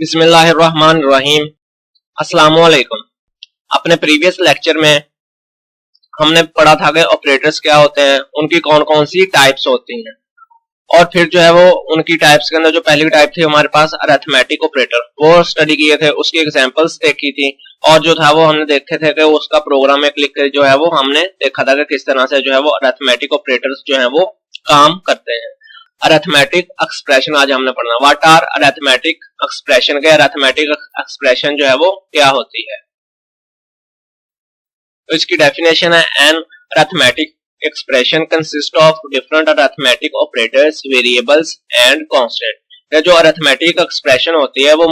बिस्मिल्लाहिर्रहमानिर्रहीम। अस्सलामुअलैकुम। अपने प्रीवियस लेक्चर में हमने पढ़ा था कि ऑपरेटर्स क्या होते हैं, उनकी कौन कौन सी टाइप्स होती हैं, और फिर जो है वो उनकी टाइप्स के अंदर जो पहली टाइप थी हमारे पास अरिथमेटिक ऑपरेटर, वो स्टडी किए थे, उसकी एग्जांपल्स देखी थी, और जो था वो हमने देखे थे कि उसका प्रोग्राम में क्लिक कर जो है वो हमने देखा था कि किस तरह से जो है वो अरिथमेटिक ऑपरेटर्स जो है वो काम करते हैं। अरिथमेटिक एक्सप्रेशन आज हमने पढ़ना। व्हाट आर अरिथमेटिक एक्सप्रेशन के अरिथमेटिक एक्सप्रेशन जो है वो क्या होती है, तो इसकी डेफिनेशन है an arithmetic expression consist of different arithmetic operators, variables and constant। ये जो अरिथमेटिक एक्सप्रेशन होती है वो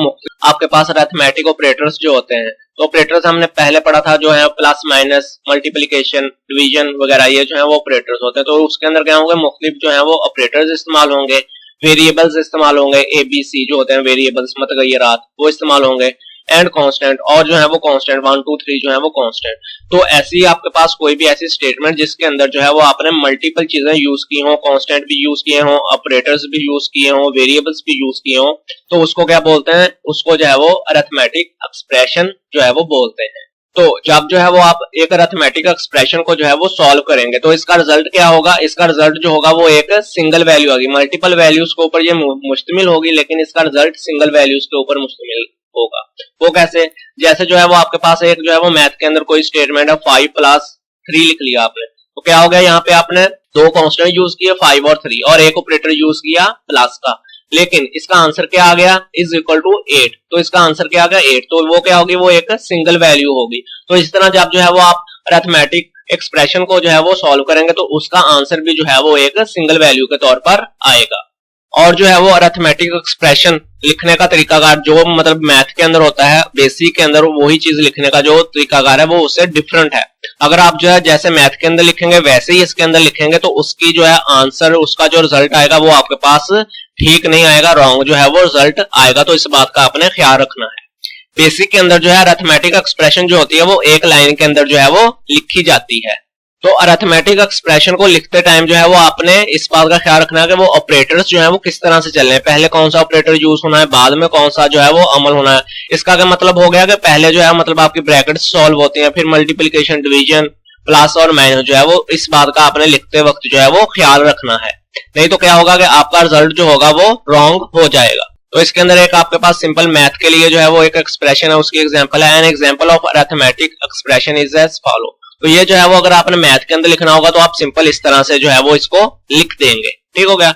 आपके पास अरिथमेटिक ऑपरेटर्स जो होते हैं, तो ऑपरेटर्स हमने पहले पढ़ा था जो है प्लस माइनस मल्टीप्लिकेशन डिवीजन वगैरह, ये जो है वो ऑपरेटर्स होते हैं। तो उसके अंदर क्या होंगे, मुख्तलिफ जो है वो ऑपरेटर्स इस्तेमाल होंगे, वेरिएबल्स इस्तेमाल होंगे, ABC जो होते हैं वेरिएबल्स मतगय्यरात वो इस्तेमाल होंगे, एंड कांस्टेंट, और जो है वो कांस्टेंट 1 2 3 जो है वो कांस्टेंट। तो ऐसी आपके पास कोई भी ऐसी स्टेटमेंट जिसके अंदर जो है वो आपने मल्टीपल चीजें यूज की हो, कांस्टेंट भी यूज किए हो, ऑपरेटर्स भी यूज किए हो, वेरिएबल्स भी यूज किए हो, तो उसको क्या बोलते हैं, उसको जो है वो अरिथमेटिक एक्सप्रेशन जो है वो बोलते हैं। तो जब जो है वो आप एक अरिथमेटिक एक्सप्रेशन को जो है वो सॉल्व करेंगे तो इसका रिजल्ट क्या होगा, इसका रिजल्ट जो होगा वो एक सिंगल वैल्यू होगी, मल्टीपल वैल्यूज के ऊपर ये मुश्तमिल होगी, लेकिन इसका रिजल्ट सिंगल वैल्यूज के ऊपर मुश्तमिल होगा। वो कैसे, जैसे जो है वो आपके पास एक जो है वो मैथ के अंदर कोई स्टेटमेंट है 5 + 3 लिख लिया आपने, तो क्या हो गया, यहाँ पे आपने दो कांस्टेंट यूज किए 5 और 3 और एक ऑपरेटर यूज किया प्लस का, लेकिन इसका आंसर क्या आ गया, इज इक्वल टू 8। तो इसका आंसर क्या आ गया 8, तो वो क्या होगी, वो एक सिंगल वैल्यू होगी। तो इस तरह जब जो है वो आप अरिथमेटिक एक्सप्रेशन को जो है वो सॉल्व करेंगे तो उसका आंसर भी जो है वो एक सिंगल वैल्यू के तौर पर आएगा। और जो है वो अरिथमेटिक एक्सप्रेशन लिखने का तरीकाकार जो मतलब मैथ के अंदर होता है, बेसिक के अंदर वही चीज लिखने का जो तरीकाकार है वो उससे डिफरेंट है। अगर आप जो है जैसे मैथ के अंदर लिखेंगे वैसे ही इसके अंदर लिखेंगे तो उसकी जो है आंसर, उसका जो रिजल्ट आएगा वो आपके पास ठीक नहीं आएगा, रॉन्ग जो है वो रिजल्ट आएगा। तो इस बात का आपने ख्याल रखना है। बेसिक के अंदर जो है अरिथमेटिक एक्सप्रेशन जो होती है वो एक लाइन के अंदर जो है वो लिखी जाती है। तो अरिथमेटिक एक्सप्रेशन को लिखते टाइम जो है वो आपने इस बात का ख्याल रखना है कि वो ऑपरेटर्स जो है वो किस तरह से चलने हैं, पहले कौन सा ऑपरेटर यूज होना है, बाद में कौन सा जो है वो अमल होना है। इसका क्या मतलब हो गया कि पहले जो है मतलब आपकी ब्रैकेट्स सॉल्व होती हैं, फिर मल्टीप्लिकेशन डिवीजन प्लस और माइनस जो है वो, इस बात का आपने लिखते वक्त जो है वो ख्याल रखना है, नहीं तो क्या होगा कि आपका रिजल्ट जो होगा वो रॉन्ग हो जाएगा। तो इसके अंदर एक आपके पास सिंपल मैथ के लिए जो है वो एक एक्सप्रेशन है, उसकी एग्जांपल है, an example of arithmetic expression is as follow. तो ये जो है वो अगर आपने मैथ के अंदर लिखना होगा तो आप सिंपल इस तरह से जो है वो इसको लिख देंगे, ठीक हो गया।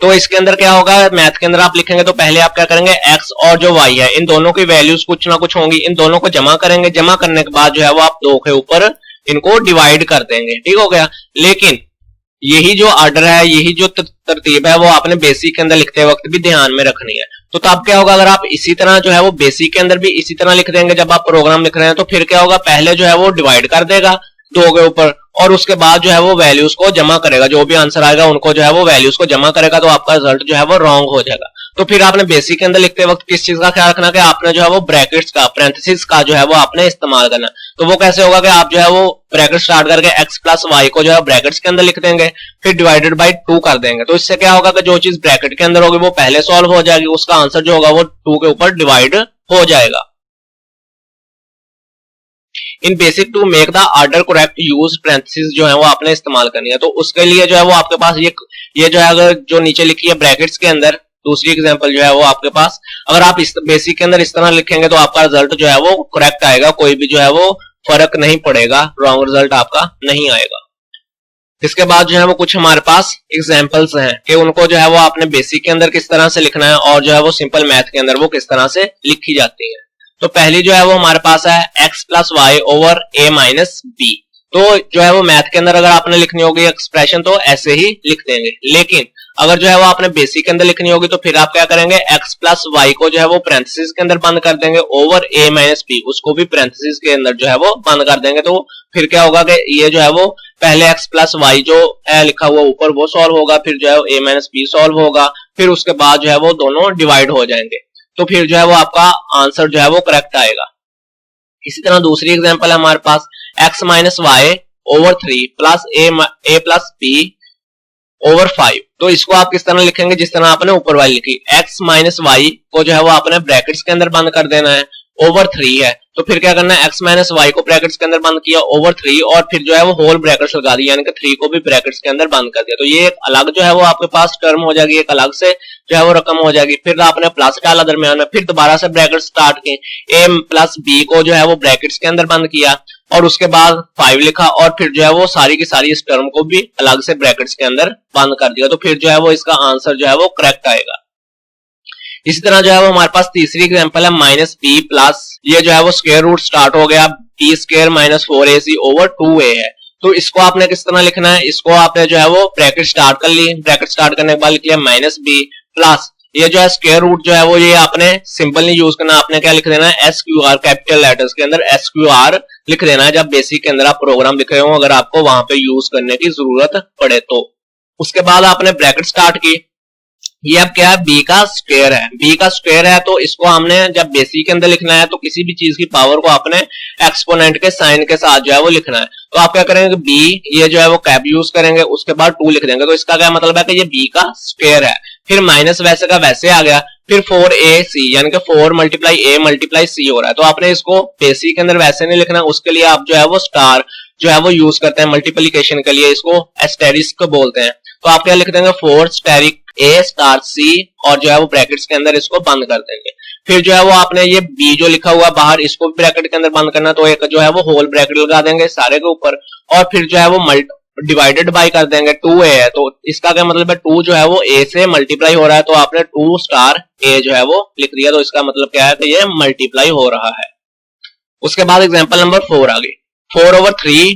तो इसके अंदर क्या होगा, मैथ के अंदर आप लिखेंगे तो पहले आप क्या करेंगे, x और जो y है इन दोनों की वैल्यूज कुछ ना कुछ होंगी, इन दोनों को जमा करेंगे, जमा करने के बाद जो है वो आप 2 के ऊपर इनको डिवाइड कर देंगे, ठीक हो गया। लेकिन यही जो ऑर्डर है, यही जो तरतीब है वो आपने बेसिक के अंदर लिखते वक्त भी ध्यान में रखनी है। तो तब क्या होगा, अगर आप इसी तरह जो है वो बेसिक के अंदर भी इसी तरह लिख देंगे जब आप प्रोग्राम लिख रहे हैं, तो फिर क्या होगा, पहले जो है वो डिवाइड कर देगा 2 के ऊपर और उसके बाद जो है वो वैल्यूज को जमा करेगा, जो भी आंसर आएगा उनको जो है वो वैल्यूज को जमा करेगा, तो आपका रिजल्ट जो है वो रॉन्ग हो जाएगा। तो फिर आपने बेसिक के अंदर लिखते वक्त किस चीज का ख्याल रखना कि आपने जो है वो ब्रैकेट्स का, पैरेंथेसिस का जो है वो आपने इस्तेमाल करना। तो वो कैसे होगा कि आप जो है वो ब्रैकेट स्टार्ट करके x + y को जो है ब्रैकेट्स के अंदर लिख देंगे, फिर डिवाइडेड बाय 2 कर देंगे। तो इससे क्या होगा कि जो चीज ब्रैकेट के अंदर होगी वो पहले सॉल्व हो जाएगी, उसका आंसर जो होगा वो 2 के ऊपर डिवाइड हो जाएगा। In basic to make the order correct use parenthesis जो है वो आपने इस्तेमाल करनी है। तो उसके लिए जो है वो आपके पास ये जो है अगर जो नीचे लिखी है ब्रैकेट्स के अंदर, दूसरी एग्जांपल जो है वो आपके पास अगर आप इस बेसिक के अंदर इस तरह लिखेंगे तो आपका रिजल्ट जो है वो करेक्ट आएगा, कोई भी जो है वो फर्क नहीं पड़ेगा, रॉन्ग रिजल्ट आपका नहीं आएगा। इसके बाद जो है वो कुछ हमारे पास एग्जांपल्स हैं कि उनको जो है वो आपने बेसिक के अंदर किस तरह से लिखना है और जो है वो सिंपल मैथ के अंदर वो किस तरह से लिखी जाती है। तो पहली जो है वो हमारे पास है x + y over a - b। तो जो है वो मैथ के अंदर अगर आपने लिखनी होगी एक्सप्रेशन तो ऐसे ही लिख देंगे, लेकिन अगर जो है वो आपने बेसिक के अंदर लिखनी होगी तो फिर आप क्या करेंगे, x + y को जो है वो पैरेंथेसिस के अंदर बंद कर देंगे, ओवर a - b उसको भी पैरेंथेसिस के अंदर जो है वो बंद कर देंगे। तो फिर क्या होगा कि ये जो है वो पहले x + y जो है लिखा हुआ ऊपर वो सॉल्व होगा, फिर जो है a - b सॉल्व होगा, फिर उसके बाद जो है वो दोनों डिवाइड हो जाएंगे, तो फिर जो है वो आपका आंसर जो है वो करेक्ट आएगा। इसी तरह दूसरी एग्जांपल है हमारे पास x - y over 3 plus a + b over 5। तो इसको आप किस तरह लिखेंगे, जिस तरह आपने ऊपर वाली लिखी, x माइनस वाई को जो है वो आपने ब्रैकेट्स के अंदर बंद कर देना है, ओवर 3 है तो फिर क्या करना है, x माइनस वाई को ब्रैकेट्स के अंदर बंद किया ओवर 3 और फिर जो है वो होल ब्रैकेट्स लगा दिया, यानी कि 3 को भी ब्रैकेट्स के अंदर बंद कर दिया। तो ये एक अलग जो है वो आपके पास टर्म हो जाएगी, एक अलग से जो है वो रकम हो जाएगी। फिर आपने प्लस डाला दरमियान में, फिर दोबारा से ब्रैकेट स्टार्ट की, a प्लस b को जो है वो ब्रैकेट्स के अंदर बंद किया और उसके बाद 5 लिखा और फिर जो है वो सारी की सारी इस टर्म को भी अलग से ब्रैकेट्स के अंदर बंद कर दिया। तो फिर जो है वो इसका आंसर जो है वो करेक्ट आएगा। इसी तरह जो है वो हमारे पास तीसरी एग्जांपल है माइनस बी प्लस, ये जो है वो स्क्वायर रूट स्टार्ट हो गया, B square minus 4ac over 2a है। तो इसको आपने किस तरह लिखना है, इसको आपने जो है वो ब्रैकेट स्टार्ट कर ली, ब्रैकेट स्टार्ट करने के बाद लिख लिया माइनस बी प्लस, ये जो है स्क्वायर रूट जो है वो ये आपने सिंपल नहीं यूज करना, आपने क्या लिख देना है SQR, कैपिटल लेटर्स के अंदर SQR लिख देना है जब बेसिक के अंदर आप प्रोग्राम लिख रहे हो, अगर आपको वहां पे यूज करने की जरूरत पड़े तो। उसके बाद आपने ब्रैकेट स्टार्ट की, ये अब क्या है, b का स्क्वायर है, b का स्क्वायर है तो इसको हमने जब बेसिक के अंदर लिखना है तो किसी भी चीज की पावर को आपने एक्सपोनेंट के साइन के साथ जो है वो लिखना है। तो आप क्या करेंगे, b ये जो है वो कैप यूज करेंगे, उसके बाद 2 लिख देंगे। तो इसका क्या मतलब है कि ये b का स्क्वायर है, फिर माइनस वैसे का वैसे आ गया, फिर 4ac यानी कि 4 मल्टीप्लाई a मल्टीप्लाई c हो रहा है। तो आपने इसको बेसिक के अंदर वैसे नहीं लिखना, उसके लिए आप जो है वो स्टार जो है वो यूज करते हैं मल्टीप्लीकेशन के लिए, इसको एस्टेरिस्क बोलते हैं। तो आप क्या लिख देंगे 4 स्टेरिक a स्टार c और जो है वो ब्रैकेट्स के अंदर इसको बंद कर देंगे। फिर जो है वो आपने ये b जो लिखा हुआ बाहर इसको भी ब्रैकेट के अंदर बंद करना, तो एक जो है वो होल ब्रैकेट लगा देंगे सारे के ऊपर और फिर जो है वो डिवाइडेड बाय कर देंगे, 2a है तो इसका क्या मतलब है 2 जो है वो a से मल्टीप्लाई हो रहा है, तो आपने 2 स्टार a जो है वो लिख दिया, तो इसका मतलब क्या है कि ये मल्टीप्लाई हो रहा है। उसके बाद एग्जांपल नंबर 4 आ गई, 4 ओवर 3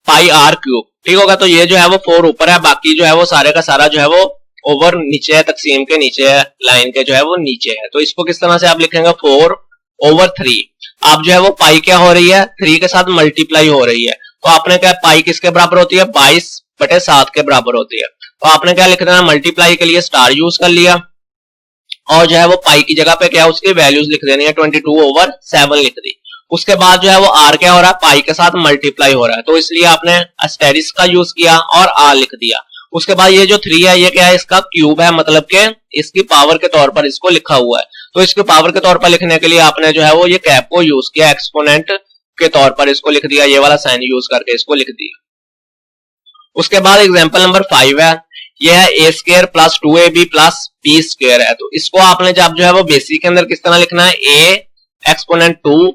पाई आर क्यूब, ठीक होगा। तो ये जो है वो 4 ऊपर है, बाकी जो है वो सारे का सारा जो है वो ओवर नीचे है, तकसीम के नीचे है, लाइन के जो है वो नीचे है। तो इसको किस तरह से आप लिखेंगे 4 ओवर 3, आप जो है वो पाई क्या हो रही है 3 के साथ मल्टीप्लाई हो रही है, तो आपने क्या पाई किसके बराबर होती है 22/7 के बराबर होती है। तो आपने क्या लिख देना, मल्टीप्लाई के लिए स्टार यूज कर लिया और जो है वो पाई की जगह पे क्या उसकी वैल्यूज लिख देनी है, 22/7 लिख दी। उसके बाद जो है वो आर क्या हो रहा है पाई के साथ मल्टीप्लाई हो रहा है, तो इसलिए आपने एस्टेरिस्क का यूज किया और आर लिख दिया। उसके बाद ये जो 3 है ये क्या है, इसका क्यूब है, मतलब के इसकी पावर के तौर पर इसको लिखा हुआ है। तो इसके पावर के तौर पर लिखने के लिए आपने जो है वो ये कैप को यूज किया, एक्सपोनेंट के तौर पर इसको लिख दिया, ये वाला साइन यूज करके इसको लिख दिया। उसके बाद एग्जांपल नंबर 5 है, ये है a square plus 2ab plus b square है। तो इसको आपने जब जो है वो बेसिक के अंदर किस तरह लिखना है, a एक्सपोनेंट 2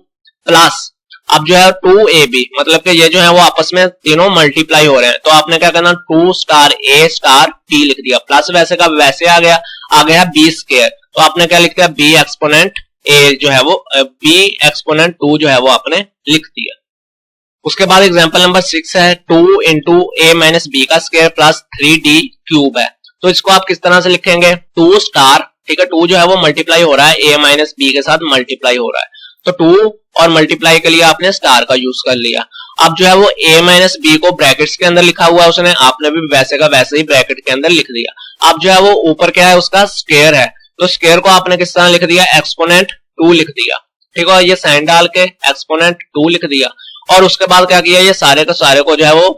प्लस अब जो है 2ab, मतलब कि ये जो है वो आपस में तीनों मल्टीप्लाई हो रहे हैं, तो आपने क्या करना 2 स्टार a स्टार b लिख दिया, प्लस वैसे का वैसे आ गया b स्क्वायर, तो आपने क्या लिख दिया b एक्सपोनेंट a जो है वो b एक्सपोनेंट 2 जो है वो आपने लिख दिया। उसके बाद एग्जांपल नंबर 6 है 2 इंटू a माइनस b का स्क्वायर प्लस 3d क्यूब है। तो इसको आप किस तरह से लिखेंगे 2 स्टार, ठीक है 2 जो है वो मल्टीप्लाई हो रहा है a माइनस b के साथ मल्टीप्लाई हो रहा है, तो 2 और मल्टीप्लाई के लिए आपने स्टार का यूज कर लिया। अब जो है वो a माइनस b को ब्रैकेट्स के अंदर लिखा हुआ है उसने, आपने भी वैसे का वैसे ही ब्रैकेट के अंदर लिख दिया। अब जो है वो ऊपर क्या है उसका स्क्वायर है, तो स्क्वायर को आपने किस तरह लिख दिया एक्सपोनेंट 2 लिख दिया, ठीक है, ये साइन डाल के एक्सपोनेंट 2 लिख दिया और उसके बाद क्या किया ये सारे का सारे को जो है वो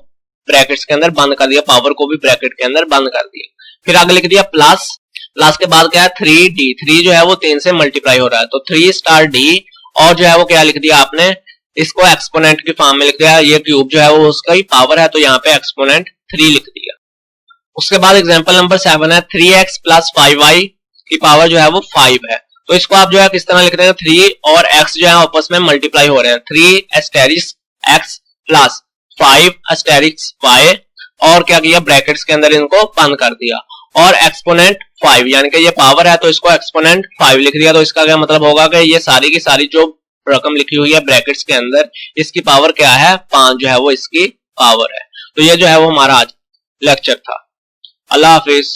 ब्रैकेट्स के अंदर बंद कर दिया, पावर को भी ब्रैकेट के अंदर बंद कर दिया। फिर आगे लिख दिया प्लस, प्लस के बाद क्या है 3d, 3 जो है वो 3 से मल्टीप्लाई हो रहा है, तो 3 स्टार d और जो है वो क्या लिख दिया आपने इसको एक्सपोनेंट की फॉर्म में लिख दिया, ये क्यूब जो है वो उसका ही पावर है, तो यहाँ पे एक्सपोनेंट 3 लिख दिया। उसके बाद एग्जांपल नंबर 7 है 3x प्लस 5y की पावर जो है वो 5 है। तो इसको आप जो है किस तरह लिख देंगे 3 और x जो है आपस में मल्टीप्लाई हो रहे हैं, 3 asterisk x plus 5 asterisk y और क्या किया ब्रैकेट्स के अंदर इनको बंद कर दिया और एक्सपोनेंट 5 यानी कि ये पावर है तो इसको एक्सपोनेंट 5 लिख दिया। तो इसका क्या मतलब होगा कि ये सारी की सारी जो रकम लिखी हुई है ब्रैकेट्स के अंदर इसकी पावर क्या है 5 जो है वो इसकी पावर है। तो ये जो है वो हमारा आज लेक्चर था। अल्लाह हाफिज।